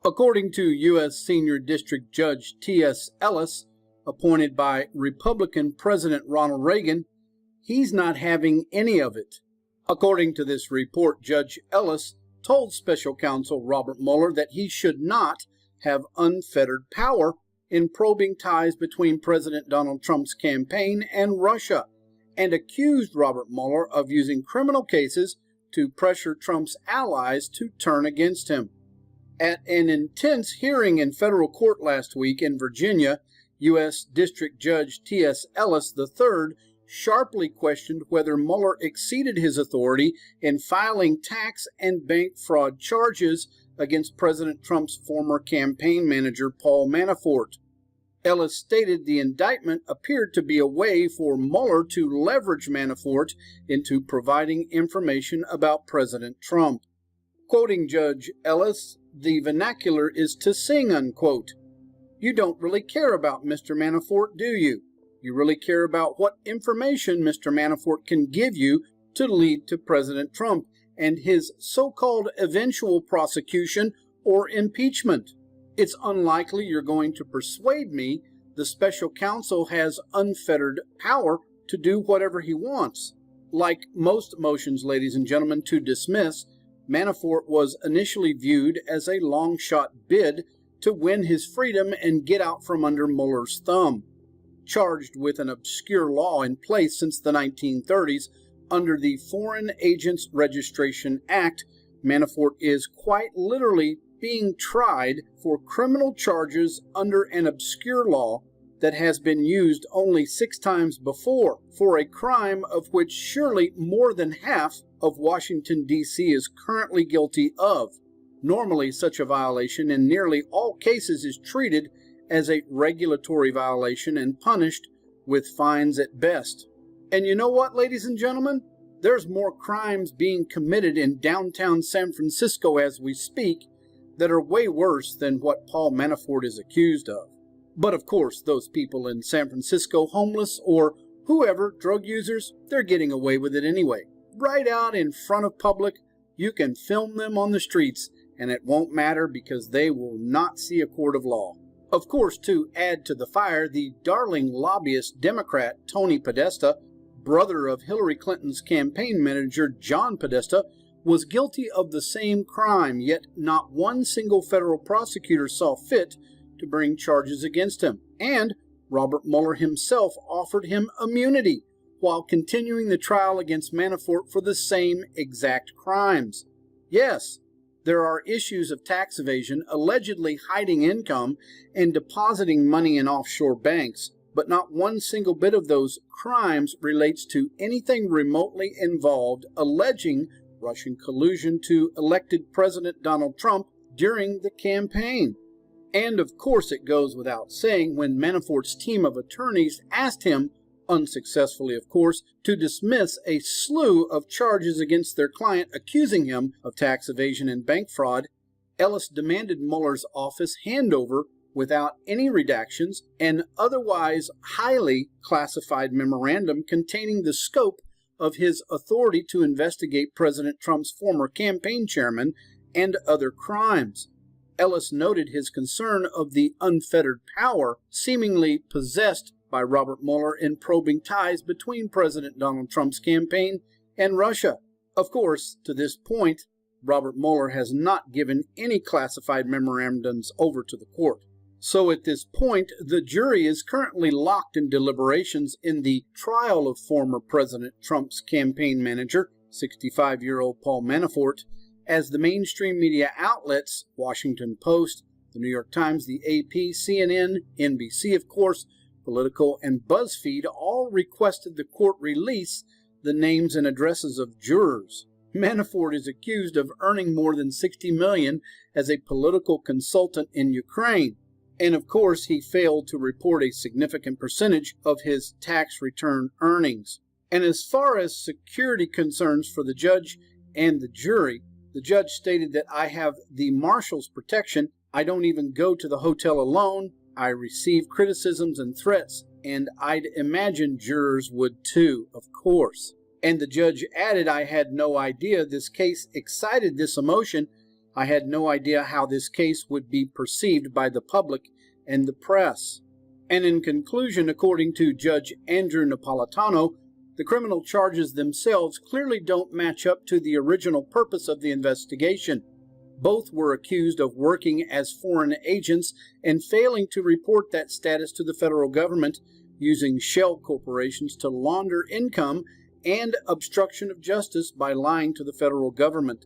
According to U.S. Senior District Judge T.S. Ellis, appointed by Republican President Ronald Reagan, he's not having any of it. According to this report, Judge Ellis told Special Counsel Robert Mueller that he should not have unfettered power in probing ties between President Donald Trump's campaign and Russia, and accused Robert Mueller of using criminal cases to pressure Trump's allies to turn against him. At an intense hearing in federal court last week in Virginia, U.S. District Judge T.S. Ellis III sharply questioned whether Mueller exceeded his authority in filing tax and bank fraud charges against President Trump's former campaign manager, Paul Manafort. Ellis stated the indictment appeared to be a way for Mueller to leverage Manafort into providing information about President Trump. Quoting Judge Ellis, the vernacular is to sing, unquote. You don't really care about Mr. Manafort, do you? You really care about what information Mr. Manafort can give you to lead to President Trump and his so-called eventual prosecution or impeachment. It's unlikely you're going to persuade me the special counsel has unfettered power to do whatever he wants. Like most motions, ladies and gentlemen, to dismiss, Manafort was initially viewed as a long-shot bid to win his freedom and get out from under Mueller's thumb. Charged with an obscure law in place since the 1930s under the Foreign Agents Registration Act, Manafort is quite literally being tried for criminal charges under an obscure law that has been used only 6 times before, for a crime of which surely more than half of Washington, D.C. is currently guilty of. Normally, such a violation in nearly all cases is treated as a regulatory violation and punished with fines at best. And you know what, ladies and gentlemen? There's more crimes being committed in downtown San Francisco as we speak that are way worse than what Paul Manafort is accused of. But of course, those people in San Francisco, homeless or whoever, drug users, they're getting away with it anyway. Right out in front of public, you can film them on the streets and it won't matter because they will not see a court of law. Of course, to add to the fire, the darling lobbyist Democrat Tony Podesta, brother of Hillary Clinton's campaign manager John Podesta, was guilty of the same crime, yet not one single federal prosecutor saw fit to bring charges against him, and Robert Mueller himself offered him immunity while continuing the trial against Manafort for the same exact crimes. Yes, there are issues of tax evasion, allegedly hiding income, and depositing money in offshore banks, but not one single bit of those crimes relates to anything remotely involved alleging Russian collusion to elected President Donald Trump during the campaign. And of course it goes without saying when Manafort's team of attorneys asked him, unsuccessfully of course, to dismiss a slew of charges against their client accusing him of tax evasion and bank fraud, Ellis demanded Mueller's office hand over without any redactions an otherwise highly classified memorandum containing the scope of his authority to investigate President Trump's former campaign chairman and other crimes. Ellis noted his concern of the unfettered power seemingly possessed by Robert Mueller in probing ties between President Donald Trump's campaign and Russia. Of course, to this point, Robert Mueller has not given any classified memorandums over to the court. So at this point, the jury is currently locked in deliberations in the trial of former President Trump's campaign manager, 65-year-old Paul Manafort, as the mainstream media outlets, Washington Post, the New York Times, the AP, CNN, NBC, of course, Politico, and BuzzFeed all requested the court release the names and addresses of jurors. Manafort is accused of earning more than $60 million as a political consultant in Ukraine. And of course, he failed to report a significant percentage of his tax return earnings. And as far as security concerns for the judge and the jury, the judge stated that I have the marshal's protection. I don't even go to the hotel alone. I receive criticisms and threats, and I'd imagine jurors would too, of course. And the judge added I had no idea this case excited this emotion. I had no idea how this case would be perceived by the public and the press. And in conclusion, according to Judge Andrew Napolitano, the criminal charges themselves clearly don't match up to the original purpose of the investigation. Both were accused of working as foreign agents and failing to report that status to the federal government, using shell corporations to launder income and obstruction of justice by lying to the federal government.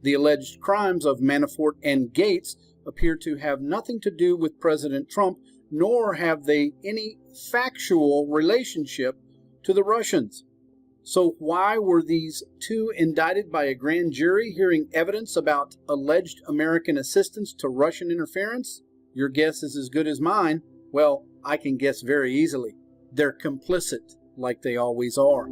The alleged crimes of Manafort and Gates appear to have nothing to do with President Trump, nor have they any factual relationship to the Russians. So why were these two indicted by a grand jury hearing evidence about alleged American assistance to Russian interference? Your guess is as good as mine. Well, I can guess very easily. They're complicit, like they always are.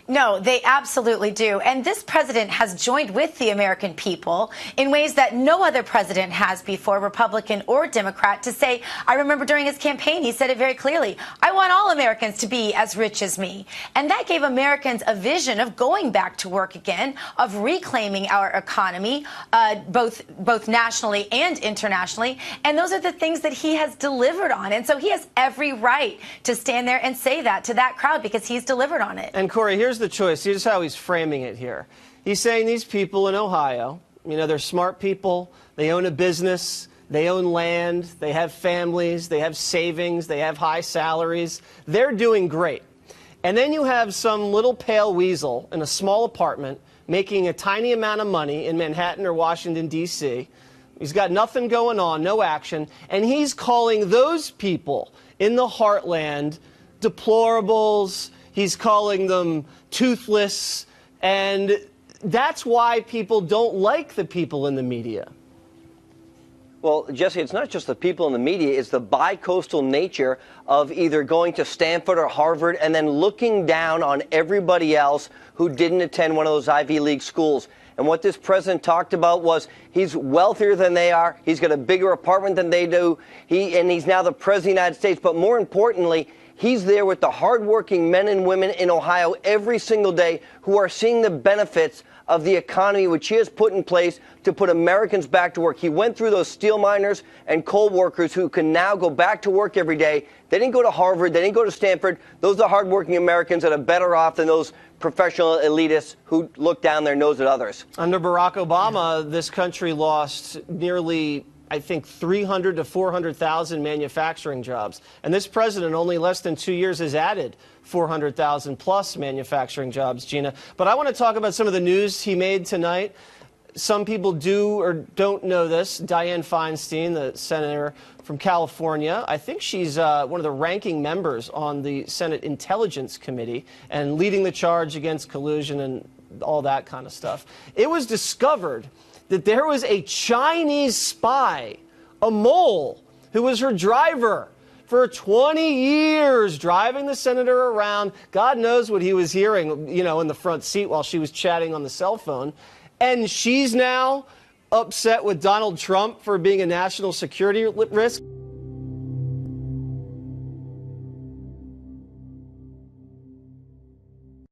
No, they absolutely do. And this president has joined with the American people in ways that no other president has before, Republican or Democrat, to say, I remember during his campaign, he said it very clearly, I want all Americans to be as rich as me. And that gave Americans a vision of going back to work again, of reclaiming our economy, both nationally and internationally. And those are the things that he has delivered on. And so he has every right to stand there and say that to that crowd because he's delivered on it. And Corey, here's the choice. Here's how he's framing it here. He's saying these people in Ohio, you know, they're smart people. They own a business. They own land. They have families. They have savings. They have high salaries. They're doing great. And then you have some little pale weasel in a small apartment making a tiny amount of money in Manhattan or Washington, D.C. He's got nothing going on, no action. And he's calling those people in the heartland deplorables. He's calling them toothless, and that's why people don't like the people in the media. Well, Jesse, it's not just the people in the media. It's the bi-coastal nature of either going to Stanford or Harvard and then looking down on everybody else who didn't attend one of those Ivy League schools. And what this president talked about was he's wealthier than they are. He's got a bigger apartment than they do. And he's now the president of the United States. But more importantly, he's there with the hardworking men and women in Ohio every single day who are seeing the benefits of the economy which he has put in place to put Americans back to work. He went through those steel miners and coal workers who can now go back to work every day. They didn't go to Harvard. They didn't go to Stanford. Those are hardworking Americans that are better off than those professional elitists who look down their nose at others. Under Barack Obama, this country lost nearly, I think, 300 to 400,000 manufacturing jobs. And this president, only less than 2 years, has added 400,000 plus manufacturing jobs, Gina. But I want to talk about some of the news he made tonight. some people do or don't know this. Dianne Feinstein, the senator from California, I think she's one of the ranking members on the Senate Intelligence Committee and leading the charge against collusion and all that kind of stuff. It was discovered that there was a Chinese spy, a mole, who was her driver for 20 years, driving the senator around. God knows what he was hearing, in the front seat while she was chatting on the cell phone. And she's now upset with Donald Trump for being a national security risk.